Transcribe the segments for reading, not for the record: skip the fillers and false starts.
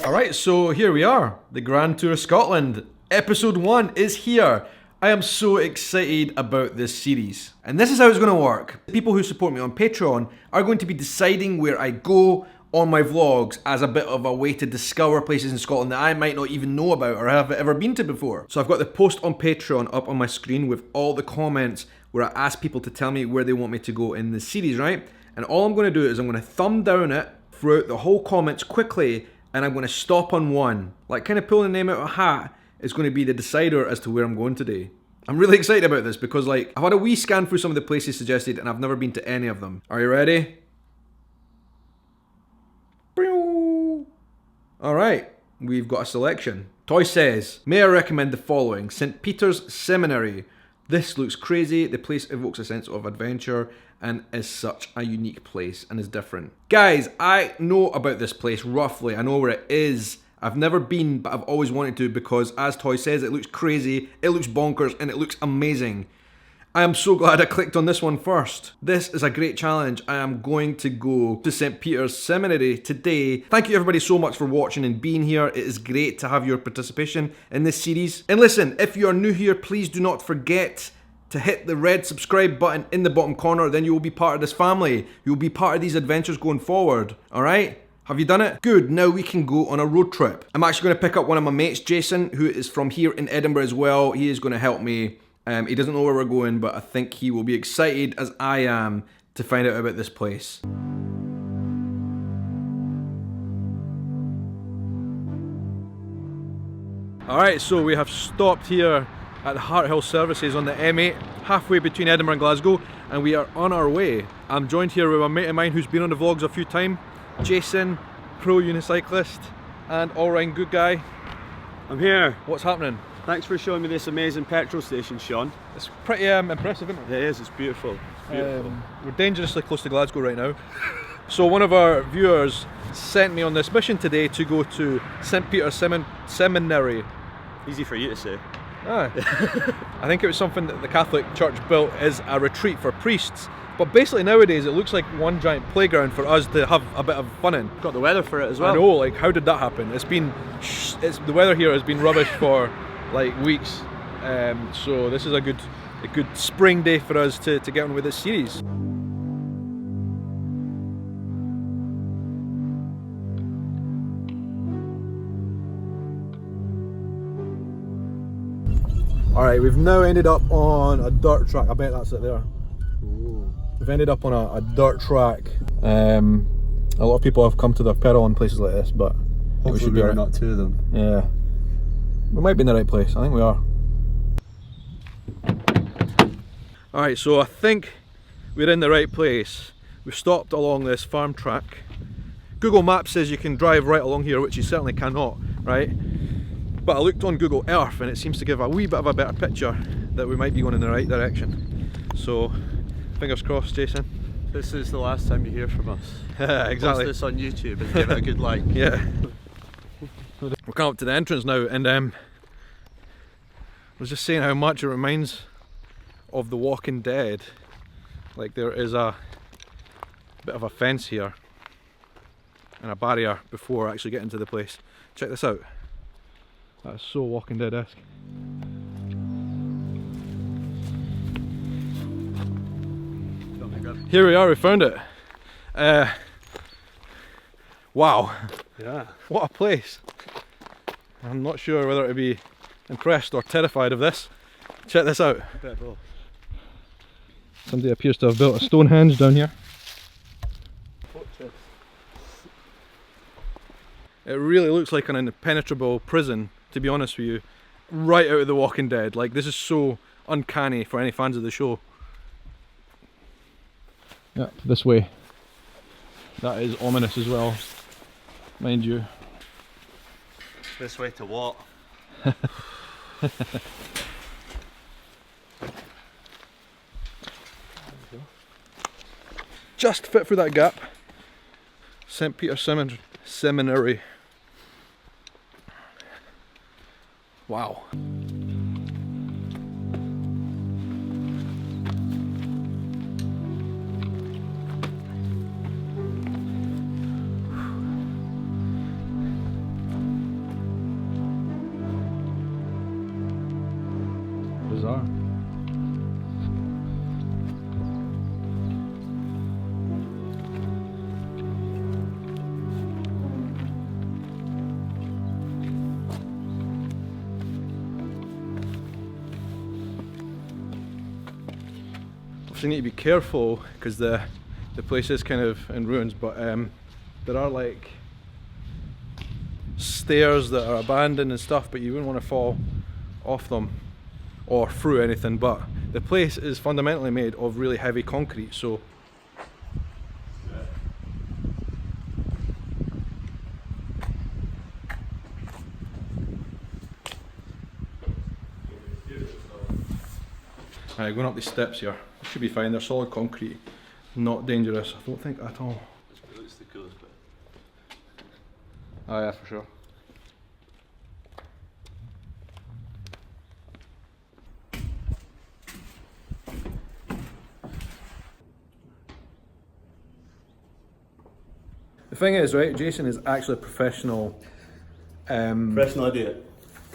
Alright, so here we are. The Grand Tour of Scotland. Episode 1 is here. I am so excited about this series. And this is how it's going to work. The people who support me on Patreon are going to be deciding where I go on my vlogs as a bit of a way to discover places in Scotland that I might not even know about or have ever been to before. So I've got the post on Patreon up on my screen with all the comments where I ask people to tell me where they want me to go in this series, right? And all I'm going to do is I'm going to thumb down it throughout the whole comments quickly, and I'm going to stop on one. Like kind of pulling a name out of a hat is going to be the decider as to where I'm going today. I'm really excited about this because like I've had a wee scan through some of the places suggested and I've never been to any of them. Are you ready? Alright, we've got a selection. Toy says, may I recommend the following? St. Peter's Seminary. This looks crazy. The place evokes a sense of adventure and is such a unique place and is different. Guys, I know about this place roughly. I know where it is. I've never been, but I've always wanted to because as Toy says, it looks crazy, it looks bonkers, and it looks amazing. I am so glad I clicked on this one first. This is a great challenge. I am going to go to St. Peter's Seminary today. Thank you everybody so much for watching and being here. It is great to have your participation in this series. And listen, if you are new here, please do not forget to hit the red subscribe button in the bottom corner. Then you will be part of this family. You will be part of these adventures going forward. Alright? Have you done it? Good, now we can go on a road trip. I'm actually going to pick up one of my mates, Jason, who is from here in Edinburgh as well. He is going to help me. He doesn't know where we're going, but I think he will be excited as I am to find out about this place. Alright, so we have stopped here at the Harthill Services on the M8, halfway between Edinburgh and Glasgow, and we are on our way. I'm joined here with a mate of mine who's been on the vlogs a few times, Jason, pro unicyclist and all-round good guy. I'm here. What's happening? Thanks for showing me this amazing petrol station, Sean. It's pretty impressive, isn't it? It is, it's beautiful. It's beautiful. We're dangerously close to Glasgow right now. So one of our viewers sent me on this mission today to go to St. Peter's Seminary. Easy for you to say. Ah. I think it was something that the Catholic Church built as a retreat for priests. But basically nowadays it looks like one giant playground for us to have a bit of fun in. Got the weather for it as well. I know, like how did that happen? The weather here has been rubbish for like weeks. So this is a good spring day for us to get on with this series. Alright, we've now ended up on a dirt track. I bet that's it there. Ooh. We've ended up on a dirt track. A lot of people have come to their peril in places like this, but hopefully we are not two of them. Yeah. We might be in the right place. I think we are. Alright, so I think we're in the right place. We've stopped along this farm track. Google Maps says you can drive right along here, which you certainly cannot, right? But I looked on Google Earth and it seems to give a wee bit of a better picture that we might be going in the right direction. So, fingers crossed, Jason. This is the last time you hear from us. Exactly. Post this on YouTube and give it a good like. Yeah. We're coming up to the entrance now, and I was just saying how much it reminds of The Walking Dead. Like there is a bit of a fence here and a barrier before actually getting to the place. Check this out. That is so Walking Dead-esque. Here we are, we found it. Wow. Yeah. What a place. I'm not sure whether to be impressed or terrified of this. Check this out. A bit of both. Somebody appears to have built a Stonehenge down here. It really looks like an impenetrable prison, to be honest with you. Right out of The Walking Dead. Like this is so uncanny for any fans of the show. Yeah, this way. That is ominous as well, mind you. This way to what? Just fit through that gap. St. Peter's Seminary. Wow. obviously need to be careful because the place is kind of in ruins, but there are like stairs that are abandoned and stuff, but you wouldn't want to fall off them or through anything. But the place is fundamentally made of really heavy concrete, so Alright, going up these steps here. It should be fine, they're solid concrete, not dangerous, I don't think at all. It looks the coolest bit. Oh yeah, for sure. The thing is, right, Jason is actually a professional Professional idea.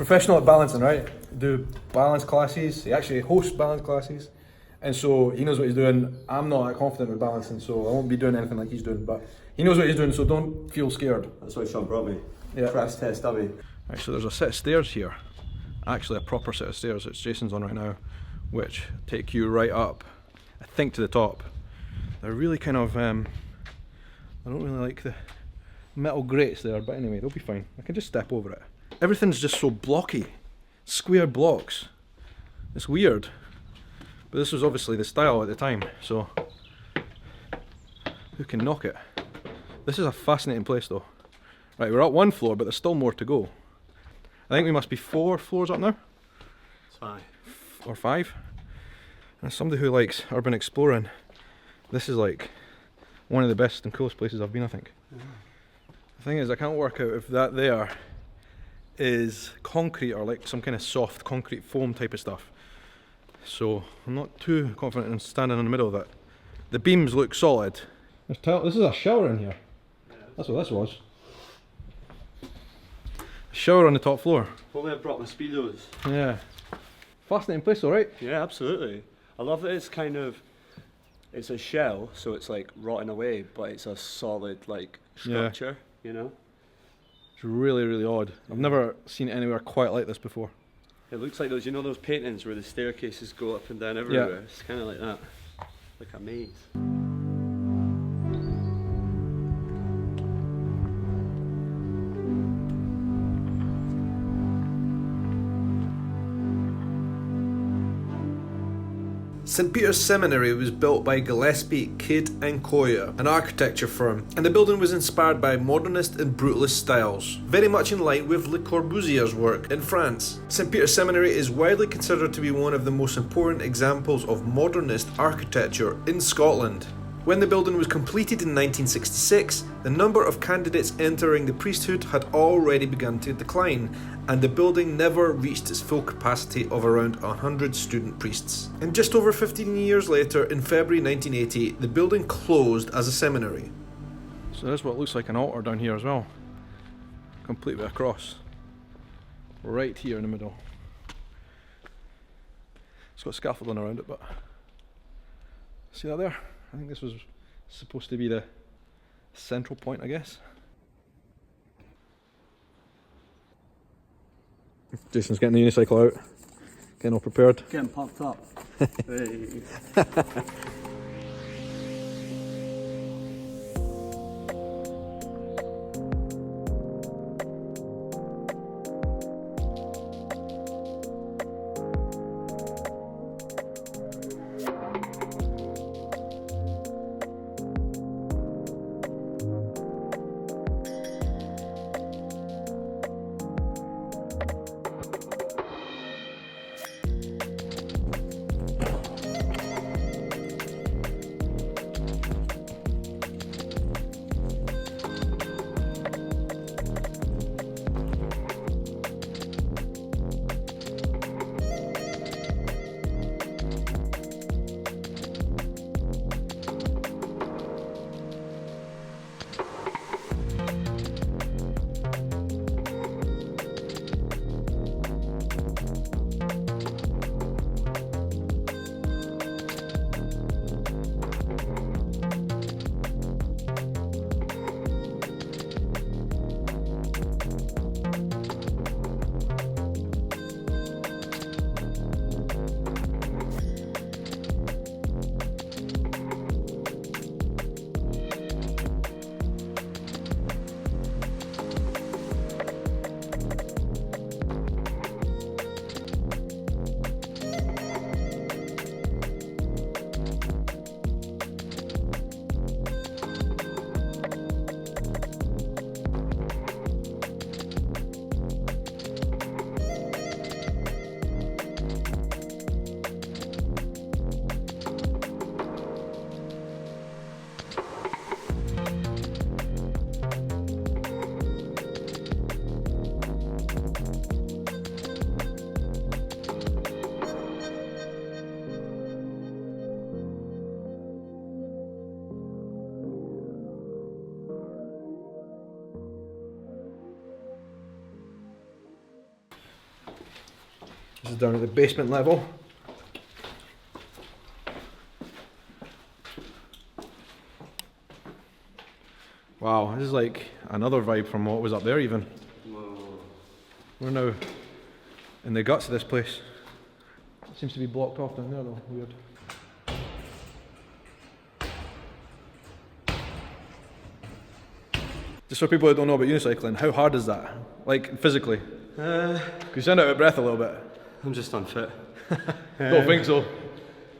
professional at balancing, right? Do balance classes. He actually hosts balance classes, and so he knows what he's doing. I'm not that confident with balancing, so I won't be doing anything like he's doing. But he knows what he's doing, so don't feel scared. That's why Shaun brought me. Yeah. Crash test dummy. Right, so there's a set of stairs here. Actually, a proper set of stairs. It's Jason's on right now, which take you right up, I think, to the top. They're really kind of I don't really like the metal grates there, but anyway, they'll be fine. I can just step over it. Everything's just so blocky. Square blocks. It's weird. But this was obviously the style at the time, so who can knock it? This is a fascinating place though. Right, we're at one floor, but there's still more to go. I think we must be 4 floors up now, It's fine. or 5. And as somebody who likes urban exploring, this is like one of the best and coolest places I've been, I think. The thing is, I can't work out if that there is concrete or like some kind of soft concrete foam type of stuff. So I'm not too confident in standing in the middle of it. The beams look solid. This is a shower in here. That's what this was. A shower on the top floor. If only I brought my Speedos. Yeah. Fascinating place though, right? Yeah, absolutely. I love that it's kind of, it's a shell, so it's like rotting away, but it's a solid like structure, you know? It's really, really odd. I've never seen it anywhere quite like this before. It looks like those, you know those paintings where the staircases go up and down everywhere? It's kind of like that. Like a maze. St Peter's Seminary was built by Gillespie, Kidd and Coyer, an architecture firm, and the building was inspired by modernist and brutalist styles, very much in line with Le Corbusier's work in France. St Peter's Seminary is widely considered to be one of the most important examples of modernist architecture in Scotland. When the building was completed in 1966, the number of candidates entering the priesthood had already begun to decline, and the building never reached its full capacity of around 100 student priests. And just over 15 years later, in February 1980, the building closed as a seminary. So there's what looks like an altar down here as well, completely across, right here in the middle. It's got scaffolding around it, but see that there? I think this was supposed to be the central point, I guess. Jason's getting the unicycle out, getting all prepared. Getting pumped up. Hey. This is down at the basement level. Wow, this is like another vibe from what was up there even. Whoa. We're now in the guts of this place. It seems to be blocked off down there though, weird. Just for people who don't know about unicycling, how hard is that? Like physically? You sound out of breath a little bit. I'm just unfit. Don't think so.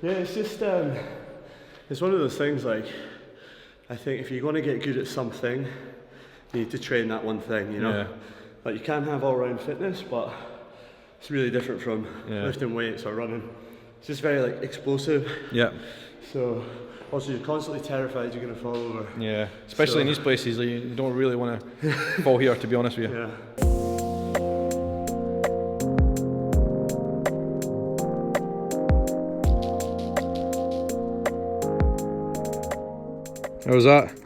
Yeah, it's just, it's one of those things like, I think if you're going to get good at something, you need to train that one thing, you know? Yeah. Like you can have all-round fitness, but it's really different from lifting weights or running. It's just very like explosive. Yeah. So, also you're constantly terrified you're going to fall over. Yeah, especially in these places, like, you don't really want to fall here, to be honest with you. Yeah. How was that?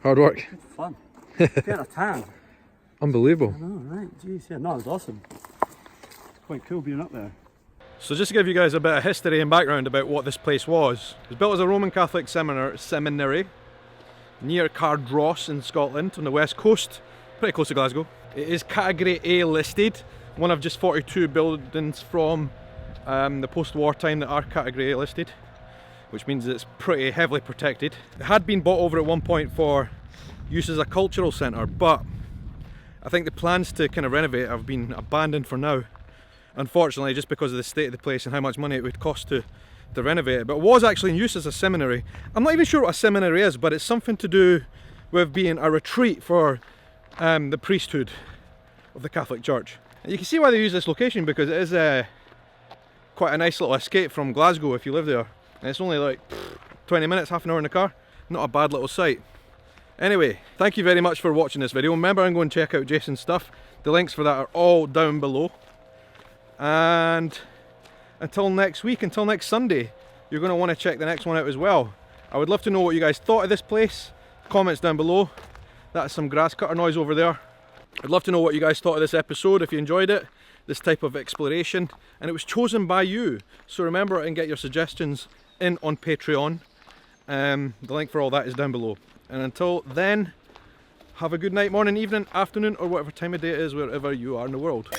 Hard work? Fun. Getting a tan. Unbelievable. I know, right? Jeez, yeah, no, it was awesome. Quite cool being up there. So just to give you guys a bit of history and background about what this place was. It was built as a Roman Catholic seminary near Cardross in Scotland on the west coast, pretty close to Glasgow. It is category A listed, one of just 42 buildings from the post-war time that are category A listed, which means it's pretty heavily protected. It had been bought over at one point for use as a cultural centre, but I think the plans to kind of renovate it have been abandoned for now. Unfortunately, just because of the state of the place and how much money it would cost to renovate it. But it was actually in use as a seminary. I'm not even sure what a seminary is, but it's something to do with being a retreat for the priesthood of the Catholic Church. And you can see why they use this location, because it is quite a nice little escape from Glasgow if you live there. And it's only like 20 minutes, half an hour in the car. Not a bad little site. Anyway, thank you very much for watching this video. Remember, I'm going to check out Jason's stuff. The links for that are all down below. And until next week, until next Sunday, you're going to want to check the next one out as well. I would love to know what you guys thought of this place. Comments down below. That's some grass cutter noise over there. I'd love to know what you guys thought of this episode, if you enjoyed it, this type of exploration. And it was chosen by you. So remember and get your suggestions in on Patreon. The link for all that is down below. And until then, have a good night, morning, evening, afternoon, or whatever time of day it is wherever you are in the world.